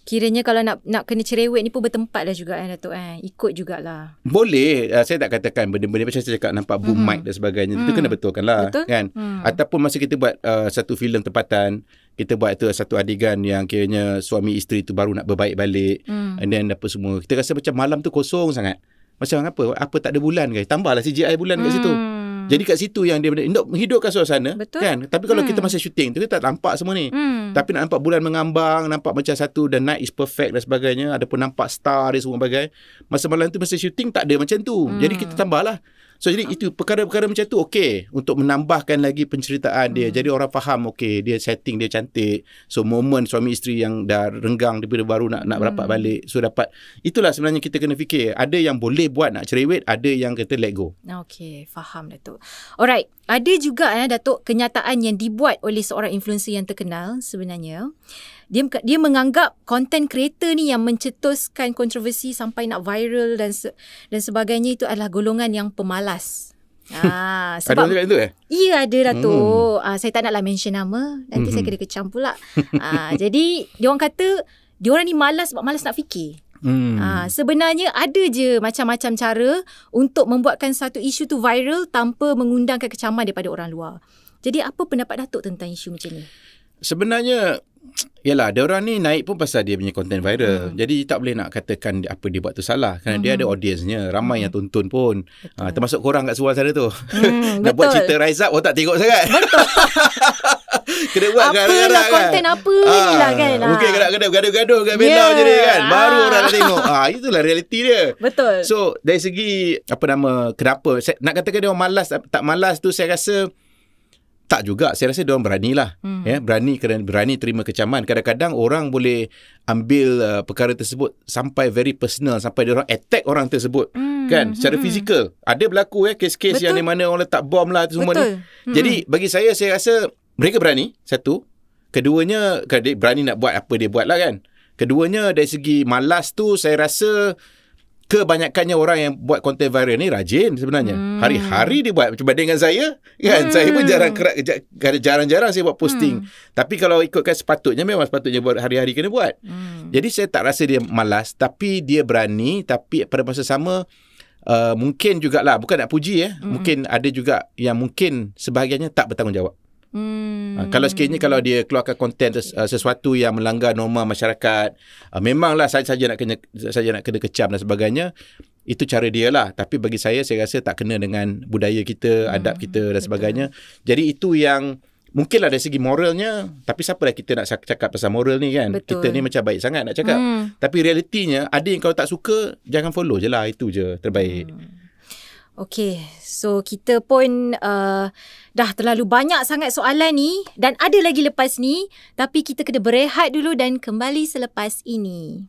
Kiranya kalau nak kena cerewet ni pun bertempat lah juga Datuk ikut jugalah. Boleh, saya tak katakan benda-benda macam saya cakap nampak boom mic dan sebagainya. Itu kena betulkan lah. Betul? Kan? Ataupun masa kita buat satu filem tempatan, kita buat tu satu adegan yang kiranya suami isteri tu baru nak berbaik balik, and then apa semua. Kita rasa macam malam tu kosong sangat. Macam apa tak ada bulan guys. Tambahlah CGI bulan kat situ. Jadi kat situ yang dia nak menghidupkan suasana. Betul. Kan? Tapi kalau kita masa syuting tu, kita tak nampak semua ni. Tapi nak nampak bulan mengambang, nampak macam satu, the night is perfect dan sebagainya. Ada pun nampak star dia semua bagai. Masa malam tu, masa syuting tak ada macam tu. Jadi kita tambahlah. So jadi itu perkara-perkara macam tu okey untuk menambahkan lagi penceritaan dia. Jadi orang faham okey dia setting dia cantik. So moment suami isteri yang dah renggang daripada baru nak rapat balik. So dapat, itulah sebenarnya kita kena fikir. Ada yang boleh buat nak cerewet, ada yang kata let go. Okey, faham Datuk. Alright, ada juga Datuk kenyataan yang dibuat oleh seorang influencer yang terkenal sebenarnya. Dia menganggap content creator ni yang mencetuskan kontroversi sampai nak viral dan sebagainya itu adalah golongan yang pemalas. Sebab ada orang cakap itu Ya, ada Datuk. Saya tak naklah mention nama, nanti saya kena kecam pula. Jadi diorang kata diorang ni malas sebab malas nak fikir. Sebenarnya ada je macam-macam cara untuk membuatkan satu isu tu viral tanpa mengundangkan kecaman daripada orang luar. Jadi apa pendapat Datuk tentang isu macam ni? Sebenarnya yalah, dia orang ni naik pun pasal dia punya content viral. Jadi tak boleh nak katakan apa dia buat tu salah, kerana dia ada audiensnya, ramai yang tonton pun. Termasuk korang kat luar sana tu. Nak buat cerita Rise Up, tak tengok sangat. Betul. Kena buat apalah konten apa ni lah kan. Mungkin kadang-kadang gaduh-gaduh kat Bella je dia kan. Baru orang nak tengok. Itulah realiti dia. Betul. So dari segi kenapa nak katakan dia orang malas tak malas tu, saya rasa tak juga. Saya rasa diorang beranilah. Berani terima kecaman. Kadang-kadang orang boleh ambil perkara tersebut sampai very personal, sampai diorang attack orang tersebut. Kan? Secara fizikal. Ada berlaku kes-kes yang di mana orang letak bom lah semua ni. Jadi bagi saya rasa mereka berani, satu. Keduanya, dia berani nak buat apa dia buat lah kan. Keduanya dari segi malas tu, saya rasa kebanyakannya orang yang buat konten viral ni rajin sebenarnya. Hari-hari dia buat. Berbanding dengan saya kan, saya pun jarang-jarang saya buat posting. Tapi kalau ikutkan memang sepatutnya buat hari-hari kena buat. Jadi saya tak rasa dia malas, tapi dia berani. Tapi pada masa sama mungkin jugalah, bukan nak puji mungkin ada juga yang mungkin sebahagiannya tak bertanggungjawab. Kalau sekiranya kalau dia keluarkan konten sesuatu yang melanggar norma masyarakat, memanglah saja nak kena kecam dan sebagainya, itu cara dia lah. Tapi bagi saya rasa tak kena dengan budaya kita, adab kita dan sebagainya. Jadi itu yang mungkinlah dari segi moralnya, tapi siapa dah kita nak cakap pasal moral ni kan. Betul. Kita ni macam baik sangat nak cakap, tapi realitinya ada yang kalau tak suka, jangan follow je lah. Itu je terbaik. Okey, so kita pun dah terlalu banyak sangat soalan ni dan ada lagi lepas ni, tapi kita kena berehat dulu dan kembali selepas ini.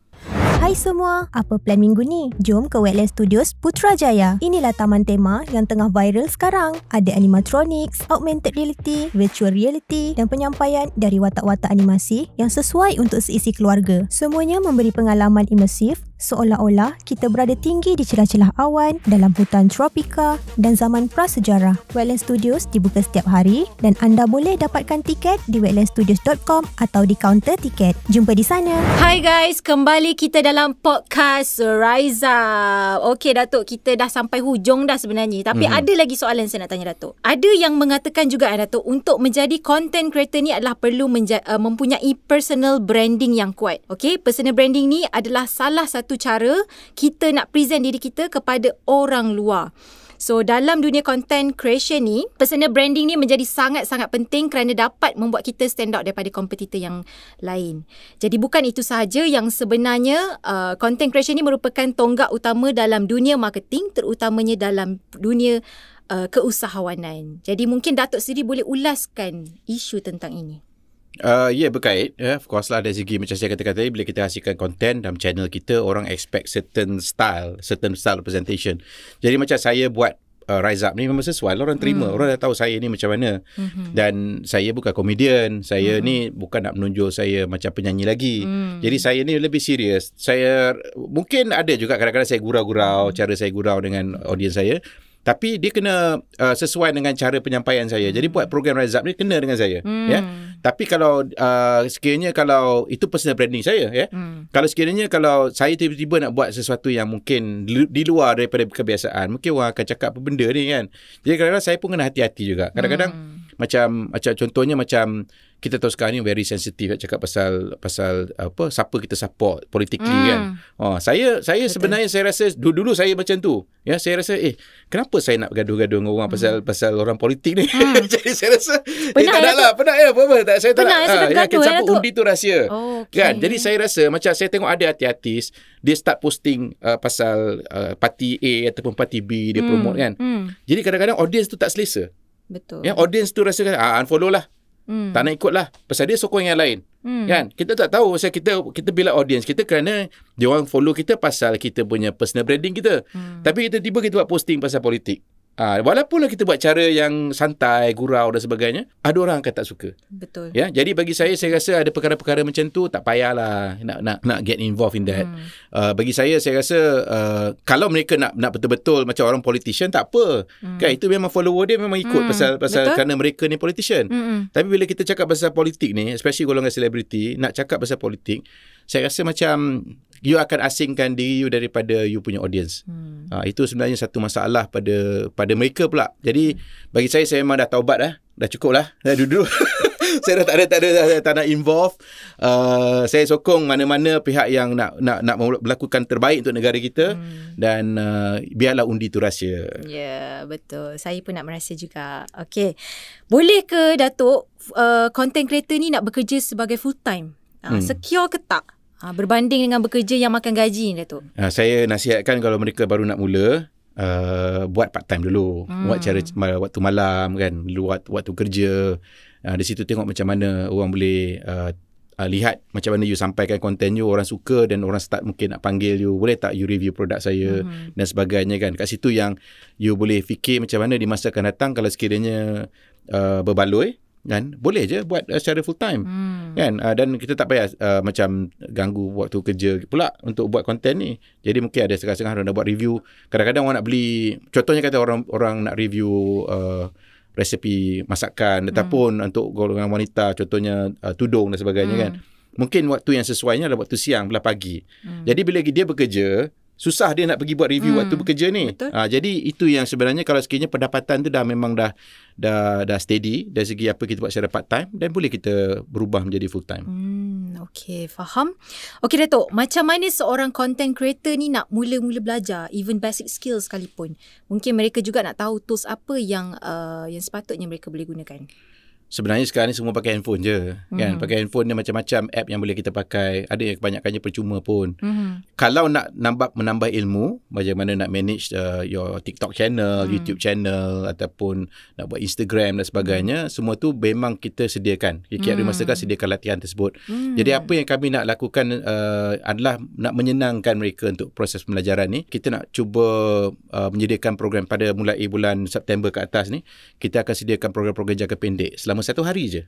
Hai semua, apa plan minggu ni? Jom ke Wetland Studios Putrajaya. Inilah taman tema yang tengah viral sekarang. Ada animatronics, augmented reality, virtual reality dan penyampaian dari watak-watak animasi yang sesuai untuk seisi keluarga. Semuanya memberi pengalaman imersif seolah-olah kita berada tinggi di celah-celah awan dalam hutan tropika dan zaman prasejarah. Wetland Studios dibuka setiap hari dan anda boleh dapatkan tiket di wetlandstudios.com atau di kaunter tiket. Jumpa di sana. Hai guys, kembali kita dalam podcast Rise Up. Okey Datuk, kita dah sampai hujung dah sebenarnya. Tapi ada lagi soalan saya nak tanya Datuk. Ada yang mengatakan juga Datuk, untuk menjadi content creator ni adalah perlu mempunyai personal branding yang kuat. Okey, personal branding ni adalah salah satu cara kita nak present diri kita kepada orang luar. So dalam dunia content creation ni, personal branding ni menjadi sangat-sangat penting kerana dapat membuat kita stand out daripada kompetitor yang lain. Jadi bukan itu sahaja, yang sebenarnya content creation ni merupakan tonggak utama dalam dunia marketing, terutamanya dalam dunia keusahawanan. Jadi mungkin Datuk sendiri boleh ulaskan isu tentang ini. Berkait. Of course lah, dari segi macam saya katakan tadi, bila kita hasilkan content dalam channel kita, orang expect certain style presentation. Jadi macam saya buat Rise Up ni memang sesuai, orang terima. Orang dah tahu saya ni macam mana. Dan saya bukan komedian. Saya ni bukan nak menunjuk saya macam penyanyi lagi. Jadi saya ni lebih serius. Saya mungkin ada juga kadang-kadang saya gurau-gurau, cara saya gurau dengan audiens saya. Tapi dia kena sesuai dengan cara penyampaian saya. Jadi buat program Rise Up ni kena dengan saya. Ya. Tapi kalau sekiranya kalau itu personal branding saya, ya. Kalau sekiranya kalau saya tiba-tiba nak buat sesuatu yang mungkin di luar daripada kebiasaan, mungkin orang akan cakap apa benda ni kan. Jadi kadang-kadang saya pun kena hati-hati juga. Kadang-kadang macam contohnya macam kita tahu sekarang ni very sensitive nak cakap pasal apa, siapa kita support politically kan. Saya sebenarnya saya rasa dulu saya macam tu. Ya, saya rasa kenapa saya nak bergaduh-gaduh dengan orang pasal orang politik ni. Jadi saya rasa penat ya apa saya tak nak siapa undi tu rahsia. Kan. Jadi saya rasa macam saya tengok ada artis dia start posting pasal parti A ataupun parti B dia promote kan. Jadi kadang-kadang audience tu tak selesa. Betul. Ya, audience tu rasa unfollow lah. Tak nak ikut lah. Pasal dia sokong yang lain. Kan? Kita tak tahu. Pasal kita bila audience kita kerana dia orang follow kita pasal kita punya personal branding kita. Tapi tiba-tiba kita buat posting pasal politik. Walaupun kita buat cara yang santai, gurau dan sebagainya, ada orang akan tak suka. Betul. Ya, jadi bagi saya rasa ada perkara-perkara macam tu tak payahlah nak get involved in that. Bagi saya rasa kalau mereka nak betul-betul macam orang politician tak apa. Kan, itu memang follower dia memang ikut pasal kerana mereka ni politician. Tapi bila kita cakap pasal politik ni, especially golongan selebriti, nak cakap pasal politik, saya rasa macam you akan asingkan diri you daripada you punya audience. Itu sebenarnya satu masalah pada mereka pula. Jadi bagi saya memang dah taubat dah. Dah cukup lah. Dah duduk. Saya dah tak nak involve. Saya sokong mana-mana pihak yang nak melakukan terbaik untuk negara kita. Dan biarlah undi tu rahsia. Ya, betul. Saya pun nak merahsia juga. Okey. Boleh ke Datuk content creator ni nak bekerja sebagai full time? Secure ke tak? Berbanding dengan bekerja yang makan gaji ni, Datuk. Saya nasihatkan kalau mereka baru nak mula, buat part time dulu. Buat cara waktu malam kan, waktu kerja. Di situ tengok macam mana orang boleh lihat macam mana you sampaikan konten you, orang suka dan orang start mungkin nak panggil you, boleh tak you review produk saya dan sebagainya kan. Kat situ yang you boleh fikir macam mana di masa akan datang kalau sekiranya berbaloi kan, boleh je buat secara full time kan. Dan kita tak payah macam ganggu waktu kerja pula untuk buat konten ni. Jadi mungkin ada setengah-setengah orang nak buat review. Kadang-kadang orang nak beli, contohnya kata orang nak review resepi masakan ataupun untuk golongan wanita, contohnya tudung dan sebagainya kan. Mungkin waktu yang sesuainya adalah waktu siang belah pagi. Jadi bila dia bekerja, susah dia nak pergi buat review waktu bekerja ni. Jadi itu yang sebenarnya kalau sekiranya pendapatan tu dah memang dah steady dari segi apa kita buat secara part time, dan boleh kita berubah menjadi full time. Okey, faham. Okey Datuk, macam mana seorang content creator ni nak mula-mula belajar even basic skills sekalipun? Mungkin mereka juga nak tahu tools apa yang sepatutnya mereka boleh gunakan. Sebenarnya sekarang ni semua pakai handphone je kan. Pakai handphone ni macam-macam app yang boleh kita pakai. Ada yang kebanyakannya percuma pun. Kalau nak menambah ilmu, bagaimana nak manage your TikTok channel, YouTube channel ataupun nak buat Instagram dan sebagainya, semua tu memang kita sediakan. KKR Remastercard sediakan latihan tersebut. Jadi apa yang kami nak lakukan adalah nak menyenangkan mereka untuk proses pembelajaran ni. Kita nak cuba menyediakan program pada mulai bulan September ke atas ni. Kita akan sediakan program-program jangka pendek selama 1 hari je.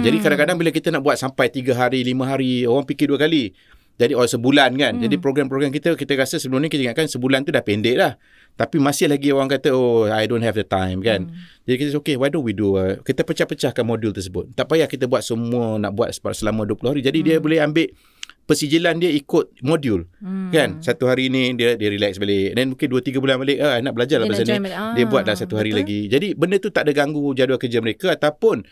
Jadi kadang-kadang bila kita nak buat sampai 3 hari, 5 hari, orang fikir 2 kali. Jadi sebulan kan. Jadi program-program kita rasa sebelum ni kita ingatkan sebulan tu dah pendek dah. Tapi masih lagi orang kata, I don't have the time kan. Jadi kita okay, why don't we do kita pecah-pecahkan modul tersebut. Tak payah kita buat semua, nak buat selama 20 hari. Jadi dia boleh ambil persijilan dia ikut modul kan. 1 hari ni dia relax balik, dan mungkin 2-3 bulan balik nak belajar lah pasal ni, dia buat dah 1 hari lagi. Jadi benda tu tak ada ganggu jadual kerja mereka, ataupun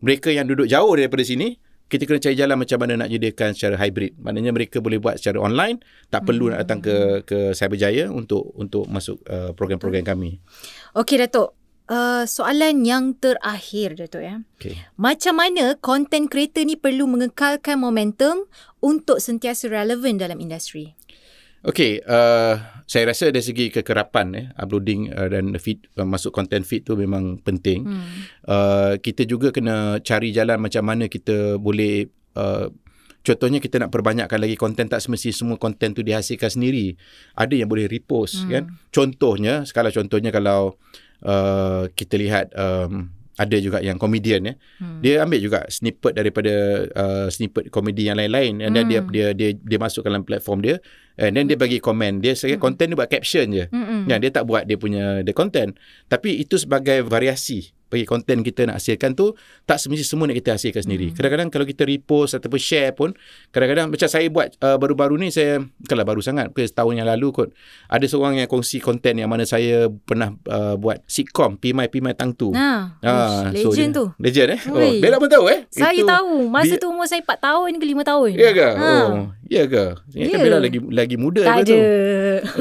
mereka yang duduk jauh daripada sini kita kena cari jalan macam mana nak jadikan secara hybrid. Maknanya mereka boleh buat secara online, tak perlu nak datang ke Cyberjaya untuk masuk program-program kami. Okey Datuk. Soalan yang terakhir Datuk ya. Okay. Macam mana content creator ni perlu mengekalkan momentum untuk sentiasa relevan dalam industri? Okey, saya rasa dari segi kekerapan uploading dan feed, masuk content feed tu memang penting. Kita juga kena cari jalan macam mana kita boleh contohnya kita nak perbanyakkan lagi konten, tak semesti semua konten tu dihasilkan sendiri. Ada yang boleh repost kan. Contohnya kalau kita lihat ada juga yang komedian dia ambil juga snippet daripada snippet komedi yang lain-lain dan dia masukkan dalam platform dia, and then dia bagi komen. Dia sebagai konten dia buat caption je. Dia tak buat dia punya konten, tapi itu sebagai variasi bagi konten kita nak hasilkan tu. Tak semesti semua nak kita hasilkan sendiri. Kadang-kadang kalau kita repost ataupun share pun, kadang-kadang macam saya buat baru-baru ni, saya kalau baru sangat setahun yang lalu kot, ada seorang yang kongsi konten yang mana saya pernah buat sitcom Pimai Tang Tu. Legend tu. Legend dia pun tahu Saya itu, tahu. Masa tu umur saya 4 tahun ke 5 tahun. Ya ke? Ya ke? Kan Bella lagi muda tak tu.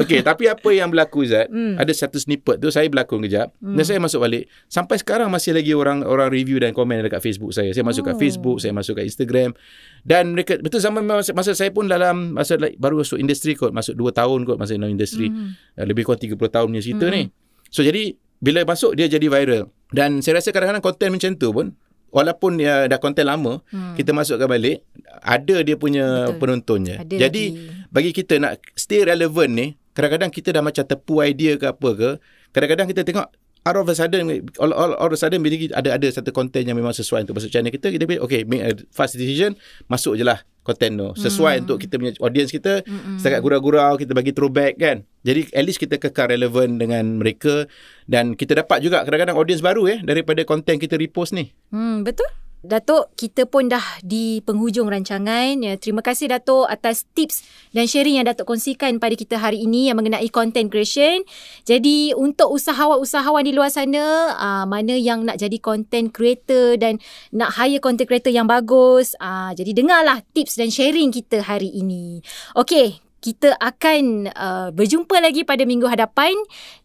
Okey, tapi apa yang berlaku Zat, ada satu snippet tu saya berlakon kejap dan saya masuk balik. Sampai sekarang masih lagi orang review dan komen dekat Facebook saya. Saya masuk kat Facebook, saya masuk kat Instagram, dan mereka betul zaman masa saya pun dalam masa baru masuk industri kot, masuk 2 tahun kot masa dalam industri. Lebih kurang 30 tahun punya cerita ni. So jadi bila masuk dia jadi viral, dan saya rasa kadang-kadang konten macam tu pun, walaupun dia dah konten lama, kita masukkan balik, ada dia punya penontonnya. Ada jadi lagi. bagi kita nak stay relevant ni, kadang-kadang kita dah macam tepu idea ke apa ke, kadang-kadang kita tengok all of a sudden bila ada satu konten yang memang sesuai untuk masuk channel kita pilih, okay, make a fast decision, masuk je lah konten tu sesuai untuk kita punya audience kita. Setakat gurau-gurau kita bagi throwback kan, jadi at least kita kekal relevan dengan mereka, dan kita dapat juga kadang-kadang audience baru daripada konten kita repost ni. Betul. Datuk, kita pun dah di penghujung rancangan. Terima kasih Datuk atas tips dan sharing yang Datuk kongsikan pada kita hari ini yang mengenai content creation. Jadi untuk usahawan-usahawan di luar sana, mana yang nak jadi content creator dan nak hire content creator yang bagus, jadi dengarlah tips dan sharing kita hari ini. Okey, kita akan berjumpa lagi pada minggu hadapan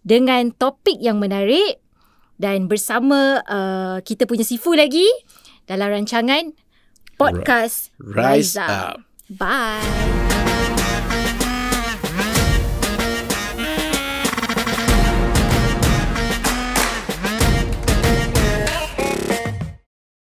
dengan topik yang menarik dan bersama kita punya Sifu lagi dalam rancangan Podcast Rise Up. Bye.